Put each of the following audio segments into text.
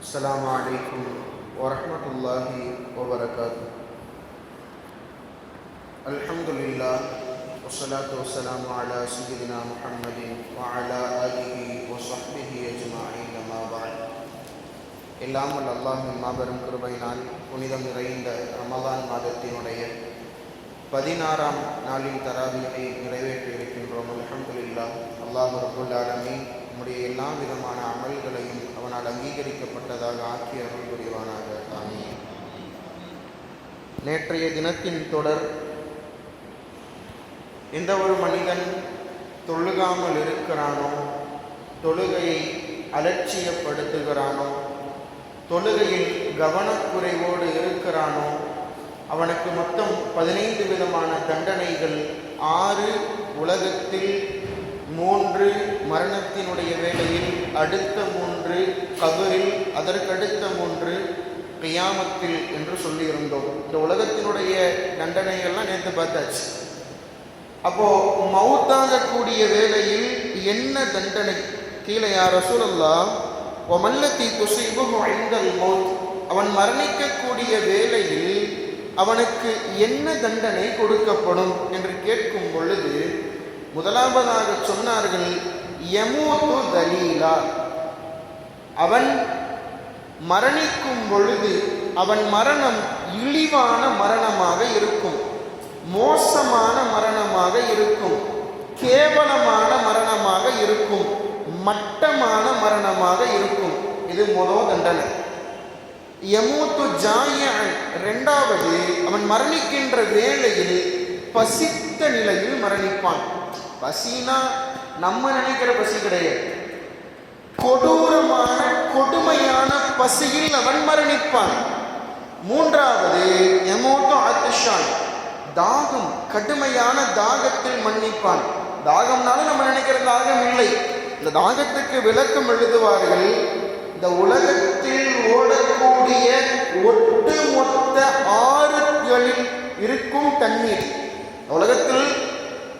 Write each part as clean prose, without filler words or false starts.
السلام عليكم ورحمة الله وبركاته. الحمد لله والصلاة والسلام على سيدنا محمد وعلى آله وصحبه أجمعين. أما بعد. எல்லாம் வல்ல அல்லாஹ்வின் மாபெரும் கிருபையினால் புனிதம் நிறைந்த ரமலான் மாதத்தினுடைய 16ஆம் நாளின் தராவியை நிறைவேற்றி இருக்கின்றோம். அல்ஹம்துலில்லாஹ். அல்லாஹ் ரப்புல் ஆலமீன் நம்முடைய எல்லா விதமான அமல்களையும் அவனால் அங்கீகரிக்கப்பட்டதாக ஆக்கி அருள் புரிவானாக. ஆமீன். நேற்றைய தினத்தின் தொடர், எந்த ஒரு மனிதன் தொழுகாமல் இருக்கிறானோ, தொழுகையை அலட்சியப்படுத்துகிறானோ, தொழுகையில் கவனக்குறைவோடு இருக்கிறானோ, அவனுக்கு மொத்தம் 15 விதமான தண்டனைகள், 6 உலகத்தில், 3 மரணத்தினுடைய வேளையில், அடுத்த 3 கபரில், அதற்கடுத்த 3 கியாமத்தில் என்று சொல்லியிருந்தோம். இந்த உலகத்தினுடைய தண்டனைகள்லாம் நேற்று பார்த்தாச்சு. அப்போ மௌத்தாகக்கூடிய வேளையில் என்ன தண்டனை? கீழே யா ரசூலல்லாஹ் வமல்லதி துஸீபுஹு இன்தல் மௌத், அவன் மரணிக்கக்கூடிய வேளையில் அவனுக்கு என்ன தண்டனை கொடுக்கப்படும் என்று கேட்கும் பொழுது முதலாவதாக சொன்னார்கள், யமூது தலீலா, அவன் மரணிக்கும் பொழுது அவன் மரணம் இழிவான மரணமாக இருக்கும், மோசமான மரணமாக இருக்கும், கேவலமான மரணமாக இருக்கும், மட்டமான மரணமாக இருக்கும். இது முதல் தண்டனை. யமூத்து ஜாயிஅன், இரண்டாவது அவன் மரணிக்கின்ற வேளையில் பசித்த நிலையில் மரணிப்பான். பசினா நம்ம நினைக்கிற பசி கிடையாது, கொடூரமான கொடுமையான பசியில் அவன் மரணிப்பான். மூன்றாவது யமூத்து அத்ஷான், தாகம், கடுமையான தாகத்தில் மரணிப்பான். தாகம்னாலும் நம்ம நினைக்கிற தாகம் இல்லை. இந்த தாகத்துக்கு விளக்கம் எழுதுவார்கள், இந்த உலகத்தில் ஓடக்கூடிய ஒட்டுமொத்த ஆறுகளில் இருக்கும் தண்ணீர். உலகத்தில்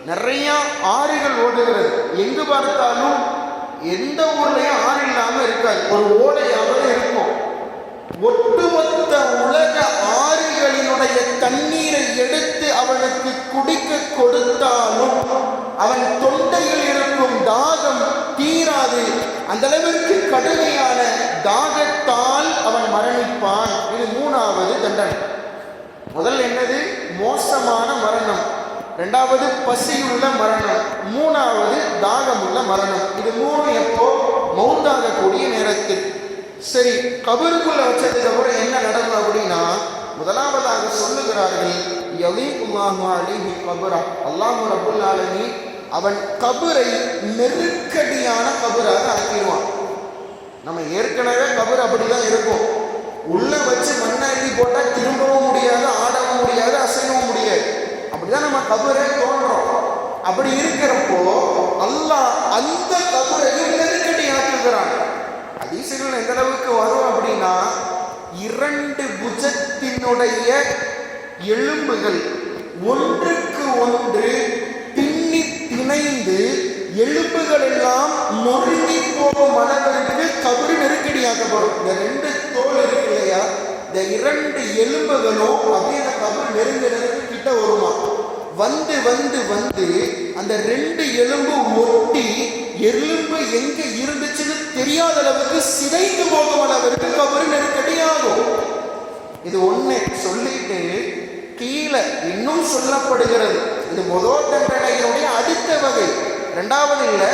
நிறைய ஆறுகள் ஓடுகிறது, எங்கு பார்த்தாலும் எந்த ஊர்லயும் ஆறு இல்லாம இருக்காது, ஒரு ஓடையாவது இருக்கும். ஒட்டுமொத்த உலக ஆறுகளினுடைய தண்ணீரை எடுத்து அவனுக்கு குடிக்க கொடுத்தாலும் அவன் தொண்டையில் இருக்கும் தாகம் தீராது. அந்த அளவிற்கு கடுமையான தாகத்தால் அவன் மரணிப்பான். இது மூணாவது தண்டனை. முதல் என்னது? மோசமான மரணம். இரண்டாவது பசியுள்ள மரணம். மூணாவது தாகமுள்ள மரணம். இது மூணு எப்போ? மௌத்தாகக்கூடிய நேரத்தில். சரி, கபருக்குள்ள வச்சதுக்கு அப்புறம் என்ன நடக்கும் அப்படின்னா, முதலாவதாக சொல்லுகிறார்கள், யலீகுல்லாஹு அலைஹி கபரா, அல்லாஹ் ரப்புல் ஆலமீன் அவன் கபரை நெருக்கடியான கபராக ஆக்கிடுவான். நம்ம ஏற்கனவே கபர் அப்படிதான் இருக்கும், உள்ள வச்சு மண்ணள்ளி போட்டா திரும்பவும் முடியாது, ஆடவும் முடியாது, அசையவும் முடியாது. அப்படிதான் நம்ம கபரை தோன்றோம். அப்படி இருக்கிறப்போ அல்லாஹ் அந்த கபரையும் நெருக்கடி ஆக்குகிறான். ஹதீஸ்கள் எந்த அளவுக்கு வரும் அப்படின்னா, 2 புஜத்தினுடைய எலும்புகள் ஒன்றுக்கு ஒன்று பின்னி திணைந்து எலும்புகள் எல்லாம் நொறுங்கி போகும் அளவிற்கு கபரு நெருக்கடியாக்கப்படும். இந்த 2 தோல் இருக்கு இல்லையா, இந்த 2 எலும்புகளும் அப்படியே அந்த கபரு நெருங்க கிட்ட வருமா, வந்து வந்து வந்து அந்த 2 எலும்பு ஒட்டி எலும்பு எங்க இருந்துச்சுன்னு தெரியாத அளவுக்கு சிதைந்து போகும் அளவிற்கு கபரு நெருக்கடியாகும். இது ஒண்ணு சொல்லிட்டு கீழே இன்னும் சொல்லப்படுகிறது. இது முதல் தண்டனையினுடைய அடுத்த வகை. இரண்டாவது இல்ல,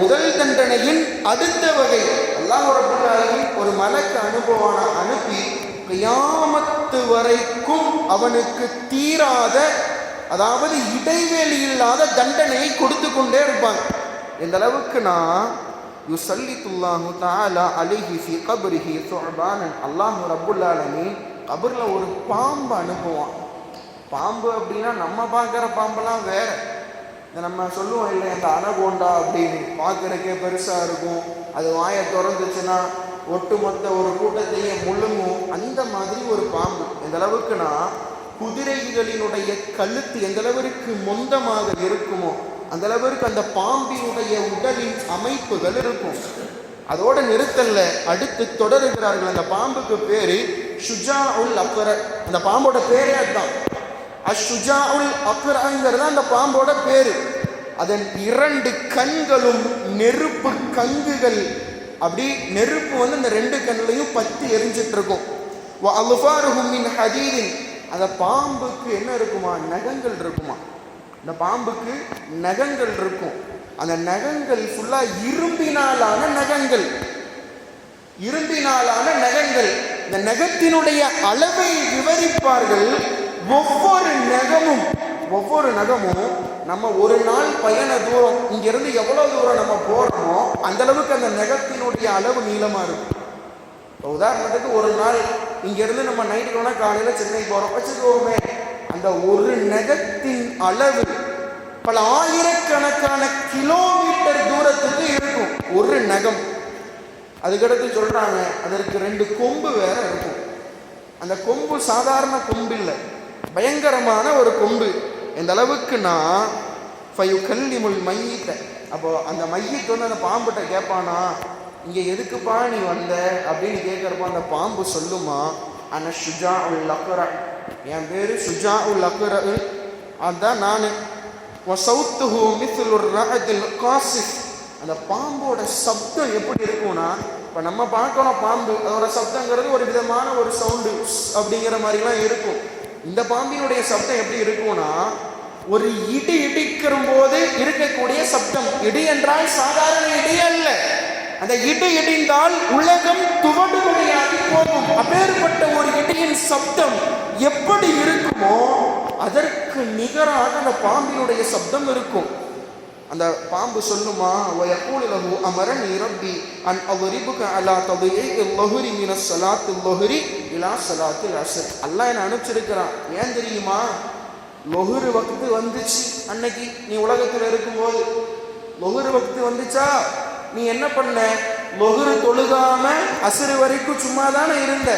முதல் தண்டனையின் அடுத்த வகை. அல்லாஹ் ரப்பல் ஆலமீன் ஒரு மலக்கு அனுப்பி கியாமத்து வரைக்கும் அவனுக்கு தீராத, அதாவது இடைவெளி இல்லாத தண்டனையை கொடுத்து கொண்டே இருப்பாங்க. எந்த அளவுக்குனா, யுஸல்லித்துல்லாஹு தஆலா அலைஹி ஃபீ கப்ரிஹி சுஅபானன், அல்லாஹ் ரப்புல் ஆலமீன் கபர்ல ஒரு பாம்பு அனுப்புவான். பாம்பு அப்படின்னா நம்ம பார்க்குற பாம்பெல்லாம் வேற. இந்த நம்ம சொல்லுவோம் இல்லை, இந்த அனகோண்டா அப்படின்னு பார்க்குறக்கே பெருசாக இருக்கும், அது வாயை திறந்துச்சுன்னா ஒட்டுமொத்த ஒரு கூட்டத்தையே முழுங்கும். அந்த மாதிரி ஒரு பாம்பு. எந்த அளவுக்குனா, குதிரைகளினுடைய கழுத்து எந்த அளவிற்கு மொந்தமாக இருக்குமோ அந்த அளவிற்கு அந்த பாம்பினுடைய உடலின் அமைப்புகள் இருக்கும். அதோட நிறுத்தல்ல, அடுத்து தொடருகிறார்கள். அந்த பாம்புக்கு பேரு ஷுஜாஉல் அக்ர. அந்த பாம்போட பேரே அதுதான், அஷுஜாஉல் அக்ரங்கிறது அந்த பாம்போட பேரு. அதன் 2 கண்களும் நெருப்பு கங்குகள், அப்படி நெருப்பு அந்த 2 கண்ணிலையும் பத்தி எரிஞ்சிட்டு இருக்கும். அந்த பாம்புக்கு என்ன இருக்குமா? நகங்கள் இருக்குமா. இந்த பாம்புக்கு நகங்கள் இருக்கும். அந்த நகங்கள் ஃபுல்லா இரும்பினாலான நகங்கள், இரும்பினாலான நகங்கள். இந்த நகத்தினுடைய அளவை விவரிப்பார்கள். ஒவ்வொரு நகமும் நம்ம ஒரு நாள் பயண தூரம், இங்கிருந்து எவ்வளவு தூரம் நம்ம போறோமோ அந்த அளவுக்கு அந்த நகத்தினுடைய அளவு நீளமா இருக்கும். உதாரணத்துக்கு ஒரு நாள் இங்கிருந்து நம்ம நைட்டு வேணா காலையில சென்னை போறோம் வச்சுக்கோமே, அந்த ஒரு நகத்தின் அளவு பல ஆயிரக்கணக்கான கிலோமீட்டர் தூரத்துக்கு இருக்கும் ஒரு நகம். அதுக்கடுத்து சொல்றாங்க அதற்கு 2 கொம்பு வேற இருக்கும். அந்த கொம்பு சாதாரண கொம்பு இல்லை, பயங்கரமான ஒரு கொம்பு. எந்த அளவுக்குன்னா ஃபயுகல்லிமுல் மையித்த. அப்போ அந்த மையத்து அந்த பாம்புகிட்ட கேட்பானா, இங்கே எதுக்குப்பா நீ வந்த அப்படின்னு கேட்குறப்போ அந்த பாம்பு சொல்லுமா, அன ஷுஜாஉல் அக்ர, என் பேரு ஷுஜாஉல் அக்ர, அதான் நான். வஸௌத்துஹு மிஸ்லுர் ரஅதில் காசிஃப். அந்த பாம்போட சப்தம் எப்படி இருக்கும்னா, இப்போ நம்ம பார்க்கணும் பாம்பு, அதோட சப்தங்கிறது ஒரு விதமான ஒரு சவுண்டு அப்படிங்கிற மாதிரிலாம் இருக்கும். இந்த பாம்பினுடைய சப்தம் எப்படி இருக்கும்னா, ஒரு இடி இடிக்கிற போது இருக்கக்கூடிய சப்தம். இடி என்றால் சாதாரண இடி அல்ல, அந்த இடி இடிந்தால் உலகம் துவடுபடியாகி போகும். அப்பேற்பட்ட ஒரு இடியின் சப்தம் எப்படி இருக்குமோ அதற்கு நிகராக அந்த பாம்பினுடைய சப்தம் இருக்கும். அந்த பாம்பு சொல்லுமா, வயகூலு லஹு அமரனி ரப்பி அன் அضربك على تضييع الظهر من الصلاه الظهر الى صلاه العصر. அல்லாஹ் என்ன அனுப்பிச்சிருக்கிறான். ஏன் தெரியுமா? லொஹுர் வக்து வந்துச்சு. அன்னைக்கு நீ உலகத்தில் இருக்கும்போது லொஹுர் வக்து வந்துச்சா, நீ என்ன பண்ண? லொஹுர் தொழுகாம அஸ்ர் வரைக்கும் சும்மா தானே இருந்த.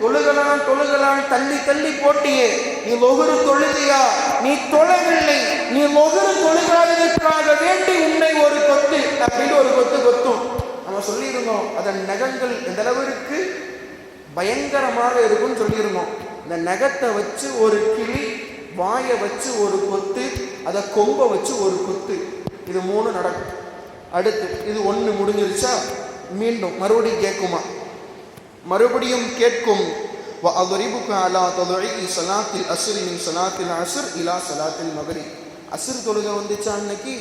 தொழுகலான் தள்ளி தள்ளி போட்டியே. நீ லொஹுரு தொழுதியா? நீ தொழவில்லை. நீ லொஹுரு தொழுகாததற்காக வேண்டி உன்னை ஒரு கொத்து அப்படின்னு ஒரு கொத்து கொத்தும். நம்ம சொல்லியிருந்தோம் அதன் நகங்கள் எந்த அளவிற்கு பயங்கரமாக இருக்கும்னு சொல்லியிருந்தோம். இந்த நகத்தை வச்சு ஒரு கிளி, வாயை வச்சு ஒரு கொத்து, அதை கொம்பை வச்சு ஒரு கொத்து, இது 3 நடக்கும். அடுத்து இது 1 முடிஞ்சிருச்சா, மீண்டும் மறுபடியும் கேட்குமா? மறுபடியும் கேட்கும். وَأَضْرِبُكَ عَلَى تَضْعِيعِ صَلَاةِ الْعَصْرِ مِنْ صَلَاةِ الْعَصْرِ إِلَى صَلَاةِ الْمَغْرِبِ. அஸ்ர் தொழுகை வந்துச்சா அன்னைக்கு,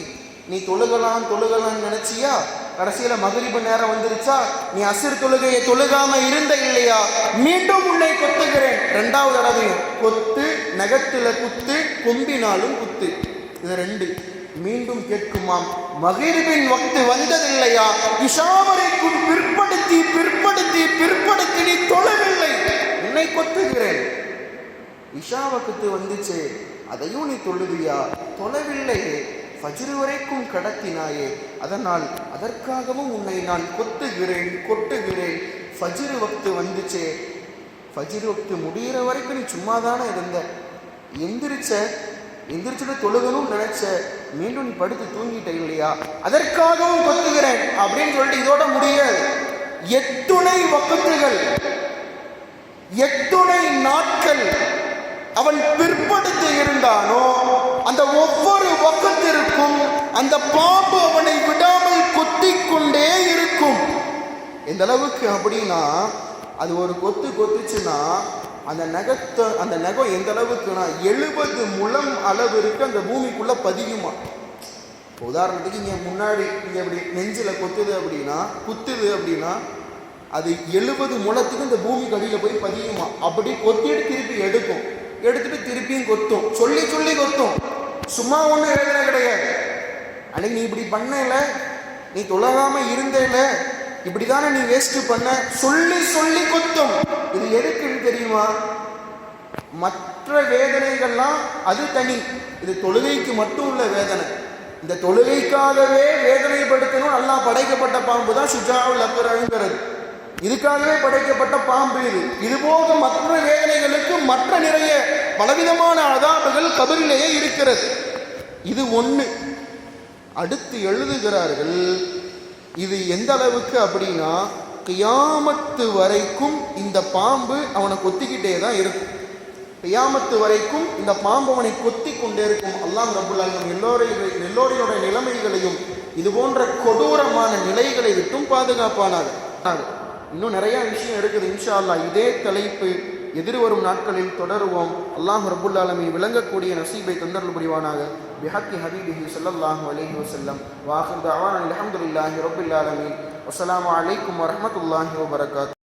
நீ தொழுகலான்னு நினைச்சியா? கடைசியில மகரிபு நேரம் வந்துருச்சா, நீ அஸ்ர் தொழுகையை தொழுகாம இருந்த இல்லையா? மீண்டும் உன்னை கொத்துகிறேன். 2வது தடவையும் கொத்து, நகத்துல குத்து, கொம்பினாலும் குத்து. இது 2. மீண்டும் கேட்குமாம், மகரிபின் வக்து வந்ததில்லையா? இஷா வரைக்கும் பிற்படுத்தி நீ தொழவில்லை, உன்னை கொத்துகிறேன். இஷா வக்து வந்துச்சு, அதையும் நீ தொழுவியா? தொழவில்லையே. ஃபஜ்ர் வரைக்கும் கடத்தினாயே, அதனால் அதற்காகவும் உன்னை நான் கொட்டுகிறேன். ஃபஜ்ர் வக்து வந்துச்சே, ஃபஜ்ர் வக்து முடிகிற வரைக்கும் நீ சும்மா தானே இருந்த. எந்திரிச்சுட்டு தொழுகணும்னு நினைச்ச, மீண்டும் நீ படுத்து தூங்கிட்ட இல்லையா? அதற்காகவும் கொத்துகிறேன் அப்படின்னு சொல்லிட்டு இதோட முடியாது. எத்துணை வக்துகள், எத்துணை நாட்கள் அவன் பிற்படுத்தி இருந்தானோ, அந்த ஒவ்வொரு வக்திற்கும் அந்த பாம்பு அவனை விடாமல் கொத்திக் கொண்டே இருக்கும். எந்த அளவுக்கு அப்படின்னா, அது ஒரு கொத்துச்சுன்னா அந்த நகம் எந்த அளவுக்குன்னா 70 முழம் அளவிற்கு அந்த பூமிக்குள்ள பதியுமா. உதாரணத்துக்கு இங்க முன்னாடி இங்க அப்படி நெஞ்சில குத்துது அப்படின்னா அது 70 முழத்துக்கு இந்த பூமிக்கு அடியில போய் பதியுமா. அப்படி கொத்திட்டு திருப்பி எடுத்துட்டு திருப்பியும் கொத்தும், சொல்லி கொத்தும். சும்மா ஒன்றும் வேதனை கிடையாது. அன்னைக்கு நீ இப்படி பண்ணல, நீ தொழகாம இருந்தேல, இப்படிதானே நீ வேஸ்ட் பண்ண, சொல்லி கொத்தும். இது எதுக்குன்னு தெரியுமா? மற்ற வேதனைகள்லாம் அது தனி, இது தொழுகைக்கு மட்டும் உள்ள வேதனை. இந்த தொழுகைக்காகவே வேதனைப்படுத்தணும் அல்லாஹ் படைக்கப்பட்ட பாம்பு தான் ஷுஜாஉல் அக்ரங்கிறது. இதுக்காகவே படைக்கப்பட்ட பாம்பு இது போக மற்ற வேதனைகளுக்கு மற்ற நிறைய பலவிதமான அதாபுகள் கபரிலேயே இருக்கிறது. இது 1. அடுத்து எழுதுகிறார்கள், இது எந்த அளவுக்கு அப்படின்னா, கியாமத்து வரைக்கும் இந்த பாம்பு அவனை கொத்திக்கிட்டே தான் இருக்கும். கியாமத்து வரைக்கும் இந்த பாம்பு அவனை கொத்தி கொண்டே இருக்கும். அல்லாஹ் ரப்புல் ஆலமீன் எல்லோருடைய நிலைமைகளையும் இது போன்ற கொடூரமான நிலைகளை விட்டும் பாதுகாப்பானார். இன்னும் நிறைய விஷயம் இருக்குது. இன்ஷா அல்லாஹ் இதே தலைப்பு எதிர்வரும் நாட்களில் தொடருவோம். அல்லாஹ் ரப்புல் ஆலமீன் விளங்கக்கூடிய நசீபை தந்தருள் புரிவானாக. பிஹக்கி ஹபீபிஹி ஸல்லல்லாஹு அலைஹி வஸல்லம். வ ஆகிரு தஅவானா அல்ஹம்துலில்லாஹி ரப்பில் ஆலமீன். வஸ்ஸலாமு அலைக்கும் வரஹ்மத்துல்லாஹி வபரகாத்துஹு.